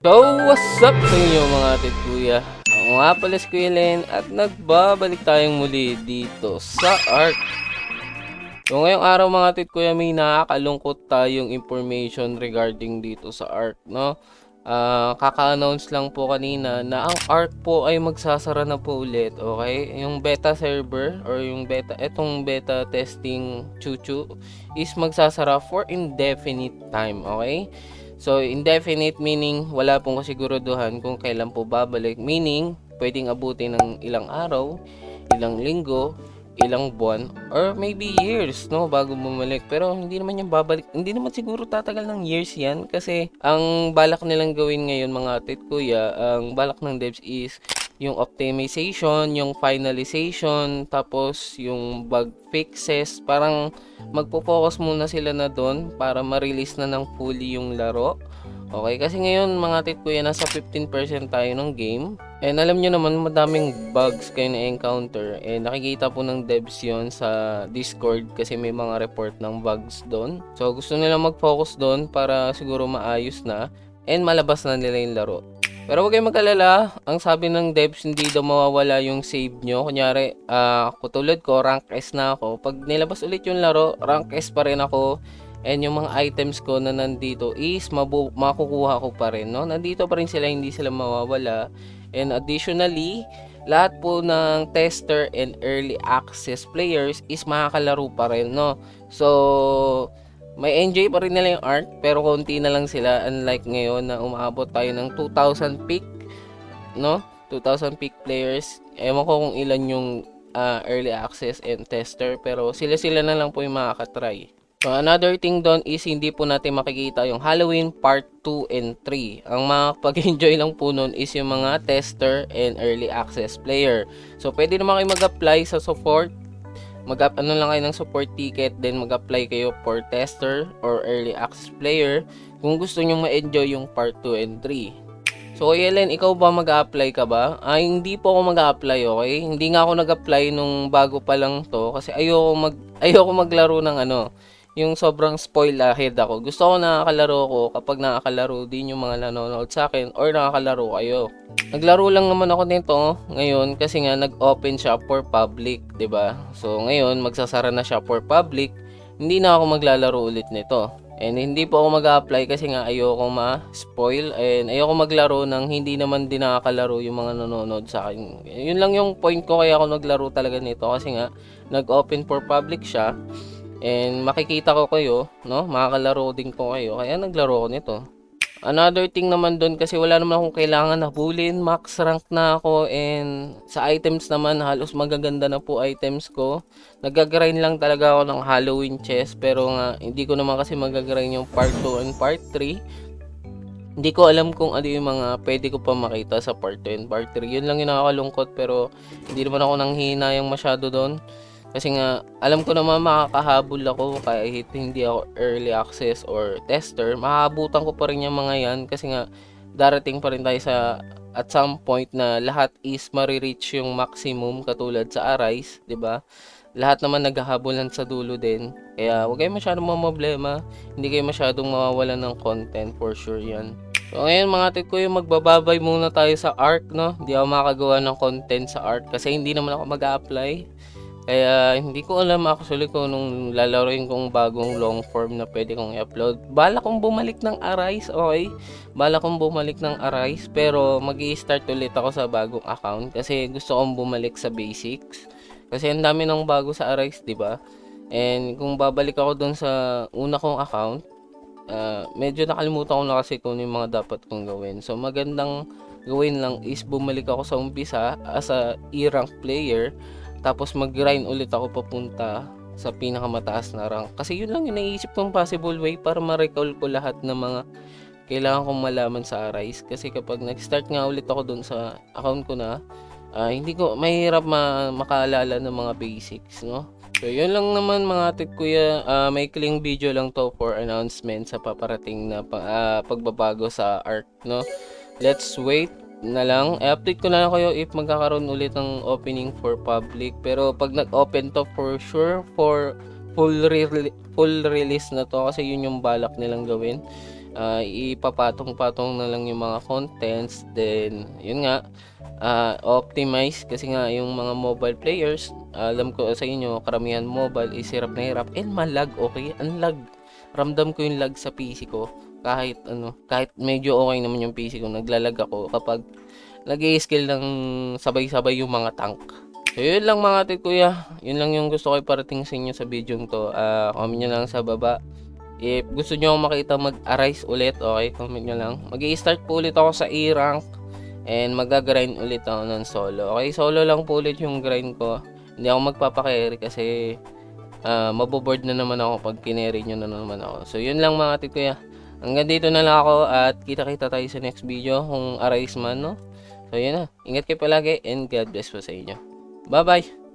So, what's up sa inyo mga atit kuya? Ako nga pala si Kuya Len at nagbabalik tayong muli dito sa ARK. So, ngayong araw mga atit kuya may nakakalungkot tayong information regarding dito sa ARK, no? Kaka-announce lang po kanina na ang ARK po ay magsasara na po ulit, okay? Yung beta server or yung etong beta testing chuchu is magsasara for indefinite time, okay? So, indefinite meaning wala pong kasiguraduhan kung kailan po babalik. Meaning, pwedeng abutin ng ilang araw, ilang linggo, ilang buwan, or maybe years, no, bago bumalik. Pero hindi naman yung babalik, hindi naman siguro tatagal ng years yan. Kasi, ang balak nilang gawin ngayon mga atit kuya, ang balak ng devs is yung optimization, yung finalization, tapos yung bug fixes. Parang magpo-focus muna sila na doon para ma-release na ng fully yung laro. Okay, kasi ngayon mga tit kuya nasa 15% tayo ng game. And alam nyo naman madaming bugs kayo na-encounter. And nakikita po ng devs yon sa Discord kasi may mga report ng bugs doon. So gusto nila mag-focus doon para siguro maayos na and malabas na nila yung laro. Pero huwag kayong mag-alala, ang sabi ng devs hindi daw mawawala yung save nyo. Kunyari, katulad ko, rank S na ako. Pag nilabas ulit yung laro, rank S pa rin ako. And yung mga items ko na nandito is makukuha ko pa rin, no? Nandito pa rin sila, hindi sila mawawala. And additionally, lahat po ng tester and early access players is makakalaro pa rin, no? So, may enjoy pa rin nila yung ARK pero konti na lang sila, unlike ngayon na umaabot tayo ng 2,000 peak, no? 2,000 peak players. Ewan ko kung ilan yung early access and tester pero sila na lang po yung makakatry. So another thing doon is hindi po natin makikita yung Halloween part 2 and 3. Ang makapag-enjoy lang po noon is yung mga tester and early access player. So pwede naman kayo mag-apply sa support. Ano lang kayo ng support ticket, then mag-apply kayo for tester or early access player kung gusto nyo ma-enjoy yung part 2 and 3. So Ellen, ikaw ba mag-a-apply ka ba? Hindi po ako mag-a-apply, okay? Hindi nga ako nag-apply nung bago pa lang to kasi ayoko maglaro ng yung sobrang spoil ahead ako. Gusto ko nakakalaro ko kapag nakakalaro din yung mga nanonood sa akin or nakakalaro kayo. Naglaro lang naman ako nito ngayon kasi nga nag-open siya for public, 'di ba? So ngayon magsasara na siya for public. Hindi na ako maglalaro ulit nito. And hindi po ako mag-a-apply kasi nga ayoko ma-spoil and ayoko maglaro ng hindi naman din nakakalaro yung mga nanonood sa akin. Yun lang yung point ko kaya ako naglaro talaga nito kasi nga nag-open for public siya. And makikita ko kayo, no? Makakalaro din ko kayo. Kaya naglaro ako nito. Another thing naman doon kasi wala naman akong kailangan habulin. Max rank na ako and sa items naman halos magaganda na po items ko. Nagagrind lang talaga ako ng Halloween chest pero nga hindi ko naman kasi magagrind yung part 2 and part 3. Hindi ko alam kung ano yung mga pwede ko pa makita sa part 2 and part 3. Yun lang yung nakakalungkot pero hindi naman ako nanghihinayang masyado doon. Kasi nga, alam ko naman makakahabol ako kahit hindi ako early access or tester. Makahabutan ko pa rin yung mga yan kasi nga darating pa rin tayo sa at some point na lahat is marireach yung maximum katulad sa Arise, 'di ba? Lahat naman naghahabolan sa dulo din. Kaya huwag kayo masyadong mamblema, hindi kayo masyadong mawawalan ng content for sure 'yan. So ngayon mga tit ko yung magbababay muna tayo sa ARK, no? Hindi ako makagawa ng content sa ARK kasi hindi naman ako mag-a-apply. Kaya hindi ko alam actually kung nung lalaroin kong bagong long form na pwede kong i-upload. Bala kong bumalik ng Arise, okay? Bala kong bumalik ng Arise pero mag-i-start ulit ako sa bagong account kasi gusto kong bumalik sa basics. Kasi ang dami ng bago sa Arise, 'di ba? And kung babalik ako doon sa una kong account, medyo nakalimutan ko na kasi kung yung mga dapat kong gawin. So magandang gawin lang is bumalik ako sa umpisa as a E-rank player. Tapos mag-grind ulit ako papunta sa pinakamataas na rank. Kasi yun lang yung naisip kong possible way para ma-recall ko lahat ng mga kailangan kong malaman sa Arise. Kasi kapag nag-start nga ulit ako dun sa account ko na, hindi ko, mahirap makaalala ng mga basics, no? So yun lang naman mga tit kuya, may kling video lang to for announcement sa paparating na pagbabago sa ARK, no? Let's wait na lang. I-update ko na lang kayo if magkakaroon ulit ng opening for public. Pero pag nag-open to for sure for full release na to kasi yun yung balak nilang gawin. ipapatong-patong na lang yung mga contents. Then yun nga, optimize kasi nga yung mga mobile players, alam ko sa inyo karamihan mobile is hirap na hirap and malag. Okay, ang lag, ramdam ko yung lag sa PC ko. Kahit medyo okay naman yung PC ko, naglalag ako kapag nag-i-skill ng sabay-sabay yung mga tank. So yun lang mga tit kuya, yun lang yung gusto ko iparating sa inyo sa video to. Comment nyo lang sa baba if gusto nyo akong makita mag-arise ulit. Okay, comment nyo lang. Mag-i-start po ulit ako sa A-rank and mag-grind ulit ako ng solo. Okay, solo lang po ulit yung grind ko. Hindi ako magpapakarry kasi maboboard na naman ako pag kinerry nyo na naman ako. So yun lang mga tit kuya, hanggang dito na lang ako at kita-kita tayo sa next video kung arise man, no? So yun na, ingat kayo palagi and God bless po sa inyo. Bye bye.